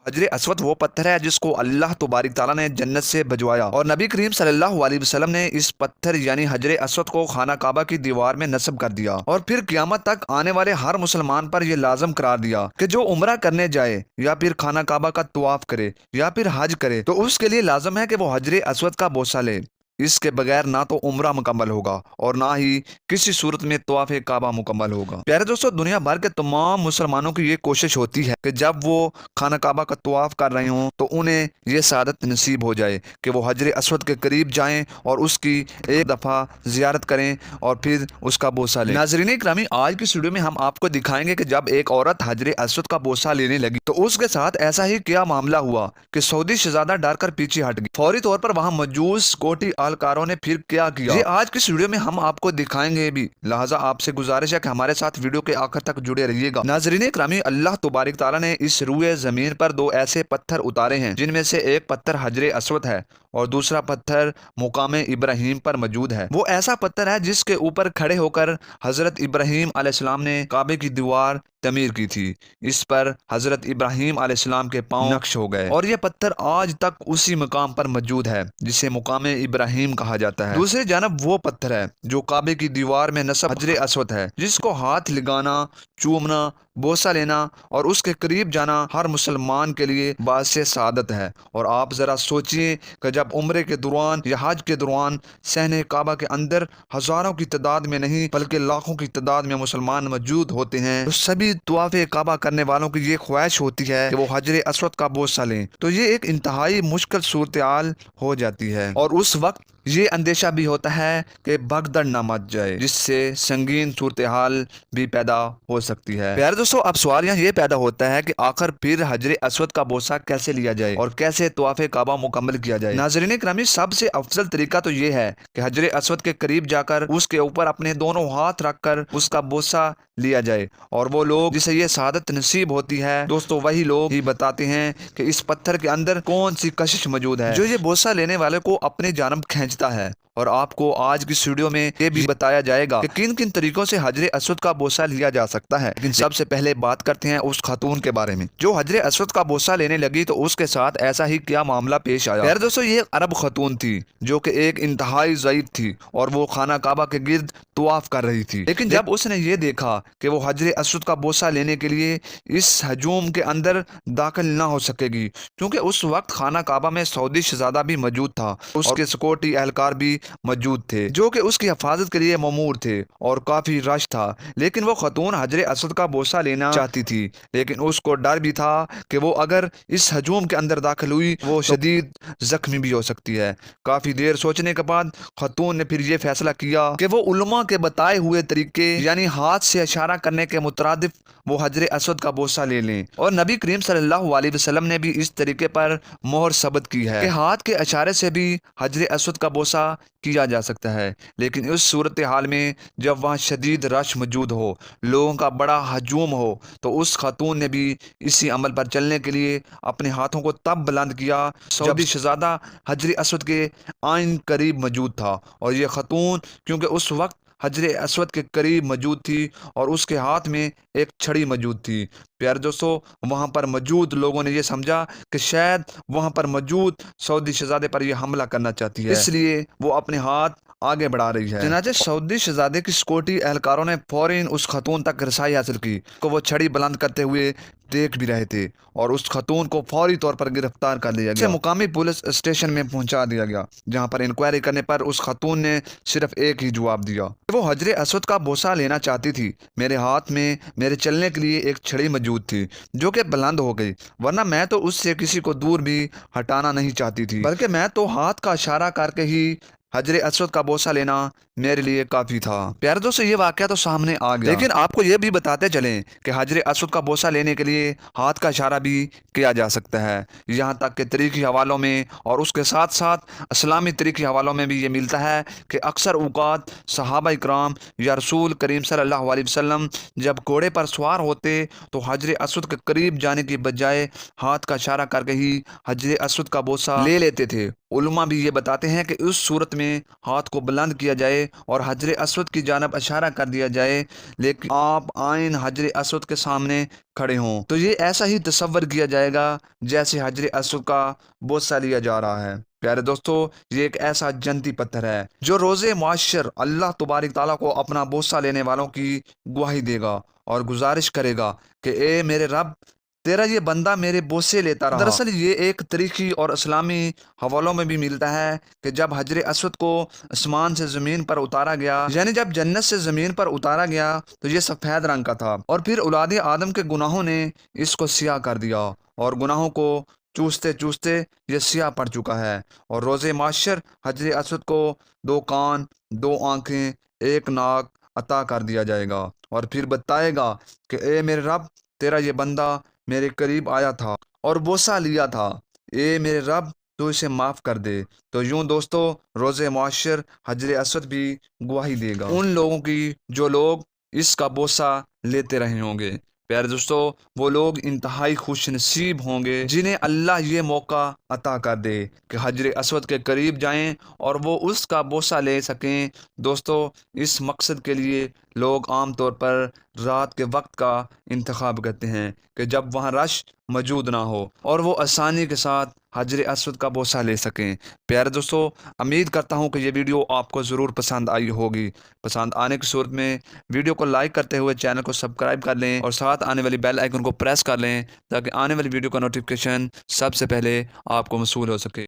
हजर असवद वो पत्थर है जिसको अल्लाह तबारक ताला ने जन्नत से भिजवाया, और नबी करीम सल्लल्लाहु अलैहि वसल्लम ने इस पत्थर यानी हजर असवद को खाना काबा की दीवार में नस्ब कर दिया, और फिर क़यामत तक आने वाले हर मुसलमान पर यह लाजम करार दिया कि जो उम्रा करने जाए या फिर खाना काबा का तवाफ करे या फिर हज करे तो उसके लिए लाजम है कि वो हजर असवद का बोसा ले। इसके बगैर ना तो उम्रा मुकम्मल होगा और ना ही किसी सूरत में तवाफ काबा मुकम्मल होगा। प्यारे दोस्तों, दुनिया भर के तमाम मुसलमानों की ये कोशिश होती है कि जब वो खाना काबा का तवाफ कर रहे हों तो उन्हें ये सादत नसीब हो जाए कि वो हजर असवद के करीब जाएं और उसकी एक दफ़ा ज़ियारत करें और फिर उसका बोसा लें। नाज़रीन इकरामी, आज की वीडियो में हम आपको दिखाएंगे कि जब एक औरत हजर असवद का बोसा लेने लगी तो उसके साथ ऐसा ही क्या मामला हुआ कि सऊदी शहजादा डर कर पीछे हट गई। फौरी तौर पर वहां मौजूद सिक्योरिटी एहलकारों ने फिर क्या किया, ये आज की वीडियो में हम आपको दिखाएंगे भी। लिहाजा आपसे गुजारिश है कि हमारे साथ वीडियो के आखिर तक जुड़े रहिएगा। नाज़रीन इकरामी, अल्लाह तबारक ताला ने इस रूए जमीन पर दो ऐसे पत्थर उतारे हैं जिनमें से एक पत्थर हजर असवद है और दूसरा पत्थर मुकाम इब्राहिम पर मौजूद है। वो ऐसा पत्थर है जिसके ऊपर खड़े होकर हजरत इब्राहिम अलैहिस्सलाम ने काबे की दीवार तमीर की थी। इस पर हजरत इब्राहिम अलैहिस्सलाम के पांव नक्श हो गए और ये पत्थर आज तक उसी मकाम पर मौजूद है जिसे मुकाम इब्राहिम कहा जाता है। दूसरी जानब वो पत्थर है जो काबे की दीवार में नस्ब हजर असवद है, जिसको हाथ लगाना, चूमना, बोसा लेना और उसके करीब जाना हर मुसलमान के लिए बासे सादत है। और आप ज़रा सोचिए कि जब उम्रे के दौरान या हज के दौरान सहने काबा के अंदर हज़ारों की तादाद में नहीं बल्कि लाखों की तादाद में मुसलमान मौजूद होते हैं, तो सभी तवाफ़ काबा करने वालों की ये ख्वाहिश होती है कि वो हजर असवद का बोसा लें, तो ये एक इंतहाई मुश्किल सूरत हाल हो जाती है। और उस वक्त ये अंदेशा भी होता है कि भगदड़ ना मच जाए, जिससे संगीन सूरत हाल भी पैदा हो सकती है। प्यारे दोस्तों, अब सवाल यहाँ ये पैदा होता है कि आखिर फिर हजर असवद का बोसा कैसे लिया जाए और कैसे तवाफ़ काबा मुकम्मल किया जाए। नाज़रीन इकरामी, सबसे अफजल तरीका तो ये है कि हजर असवद के करीब जाकर उसके ऊपर अपने दोनों हाथ रखकर उसका बोसा लिया जाए। और वो लोग जिसे ये सादत नसीब होती है दोस्तों, वही लोग ही बताते हैं कि इस पत्थर के अंदर कौन सी कशिश मौजूद है जो ये बोसा लेने वाले को अपने जानब खींचता है। और आपको आज की वीडियो में ये भी बताया जाएगा कि किन किन तरीकों से हजर असवद का बोसा लिया जा सकता है। लेकिन सबसे पहले बात करते हैं उस खातून के बारे में जो हजर असवद का बोसा लेने लगी तो उसके साथ ऐसा ही क्या मामला पेश आया। यार दोस्तों, ये अरब खातून थी जो कि एक इंतहाई ज़ईफ थी और वो खाना काबा के गिर्द तवाफ कर रही थी। लेकिन जब उसने ये देखा कि वो हजर असवद का बोसा लेने के लिए इस हजूम के अंदर दाखिल ना हो सकेगी, क्योंकि उस वक्त खाना काबा में सऊदी शहजादा भी मौजूद था, उसके सिक्योरिटी एहलकार भी मौजूद थे जो कि उसकी हिफाजत के लिए ममूर थे और काफी रश था। लेकिन वो खतून हजर असवद का बोसा लेना चाहती थी, लेकिन उसको डर भी था कि वो अगर इस हजूम के अंदर दाखिल हुई वो शदीद जख्मी भी हो सकती है। काफी देर सोचने के बाद खतून ने फिर ये फैसला किया कि वो उलमा के बताए हुए तरीके यानी हाथ से इशारा करने के मुतरादिफ वो हजर असवद का बोसा ले लें। और नबी करीम सल्लल्लाहु अलैहि वसल्लम ने भी इस तरीके पर मोहर सबत की है कि हाथ के इशारे से भी हजर असवद का बोसा किया जा सकता है। लेकिन उस सूरत हाल में जब वहाँ शदीद रश मौजूद हो, लोगों का बड़ा हजूम हो, तो उस खातून ने भी इसी अमल पर चलने के लिए अपने हाथों को तब बुलंद किया सऊदी शहजादा हजर असवद के आइन करीब मौजूद था। और ये खातून क्योंकि उस वक्त हजर असवद के करीब मौजूद थी और उसके हाथ में एक छड़ी मौजूद थी। प्यारे दोस्तों, वहाँ पर मौजूद लोगों ने यह समझा कि शायद वहाँ पर मौजूद सऊदी शहजादे पर यह हमला करना चाहती है, इसलिए वो अपने हाथ आगे बढ़ा रही है। चनाचे सऊदी शहजादे की सिक्योरिटी एहलकारों ने फौरन उस खतून तक रसाई हासिल की तो वो छड़ी बुलंद करते हुए देख भी रहे थे और उस खतून को फौरी तौर पर गिरफ्तार कर लिया गया, मुकामी पुलिस स्टेशन में पहुंचा दिया गया, जहां पर इंक्वायरी करने पर उस खतून ने सिर्फ एक ही जवाब दिया, वो हजर असवद का बोसा लेना चाहती थी। मेरे हाथ में मेरे चलने के लिए एक छड़ी मौजूद थी जो कि बुलंद हो गई, वरना मैं तो उससे किसी को दूर भी हटाना नहीं चाहती थी, बल्कि मैं तो हाथ का इशारा करके ही हजर असवद का बोसा लेना मेरे लिए काफी था। प्यारे दोस्तों, ये वाकया तो सामने आ गया, लेकिन आपको ये भी बताते चलें कि हजर असवद का बोसा लेने के लिए हाथ का इशारा भी किया जा सकता है। यहाँ तक कि तरीक़ी हवालों में और उसके साथ साथ इस्लामी तरीक़ी हवालों में भी ये मिलता है कि अक्सर औक़ात सहाबा इकराम या रसूल करीम सल्लल्लाहु अलैहि वसल्लम जब घोड़े पर सवार होते तो हजर असवद के करीब जाने की बजाय हाथ का इशारा करके ही हजर असवद का बोसा ले लेते थे। उलमा भी ये बताते हैं कि उस सूरत में हाथ को बुलंद किया जाए جائے اور حجر اسود کی جانب اشارہ کر دیا جائے، لیکن آپ آئین حجر اسود کے سامنے کھڑے ہوں تو یہ ایسا ہی تصور کیا جائے گا جیسے حجر اسود کا بوسہ لیا جا رہا ہے۔ پیارے دوستو، یہ ایک ایسا جنتی پتھر ہے جو روز معاشر اللہ تبارک تعالیٰ کو اپنا بوسہ لینے والوں کی گواہی دے گا اور گزارش کرے گا کہ اے میرے رب، تیرا یہ بندہ میرے بوسے لیتا رہا۔ دراصل یہ ایک تاریخی اور اسلامی حوالوں میں بھی ملتا ہے کہ جب حجر اسود کو آسمان سے زمین پر اتارا گیا، یعنی جب جنت سے زمین پر اتارا گیا تو یہ سفید رنگ کا تھا، اور پھر اولاد آدم کے گناہوں نے اس کو سیاہ کر دیا، اور گناہوں کو چوستے چوستے یہ سیاہ پڑ چکا ہے، اور روز معاشر حجر اسود کو 2 کان، 2 آنکھیں، 1 ناک عطا کر دیا جائے گا، اور پھر بتائے گا کہ اے میرے رب، تیرا یہ بندہ میرے قریب آیا تھا اور بوسہ لیا تھا، اے میرے رب تو اسے معاف کر دے۔ تو یوں دوستو، روز معاشر حجر اسود بھی گواہی دے گا ان لوگوں کی جو لوگ اس کا بوسہ لیتے رہے ہوں گے۔ پیارے دوستو، وہ لوگ انتہائی خوش نصیب ہوں گے جنہیں اللہ یہ موقع عطا کر دے کہ حجر اسود کے قریب جائیں اور وہ اس کا بوسہ لے سکیں۔ دوستو، اس مقصد کے لیے لوگ عام طور پر رات کے وقت کا انتخاب کرتے ہیں کہ جب وہاں رش موجود نہ ہو اور وہ آسانی کے ساتھ حجر اسود کا بوسہ لے سکیں۔ پیارے دوستو، امید کرتا ہوں کہ یہ ویڈیو آپ کو ضرور پسند آئی ہوگی۔ پسند آنے کی صورت میں ویڈیو کو لائک کرتے ہوئے چینل کو سبسکرائب کر لیں اور ساتھ آنے والی بیل آئیکن کو پریس کر لیں تاکہ آنے والی ویڈیو کا نوٹیفیکیشن سب سے پہلے آپ کو موصول ہو سکے۔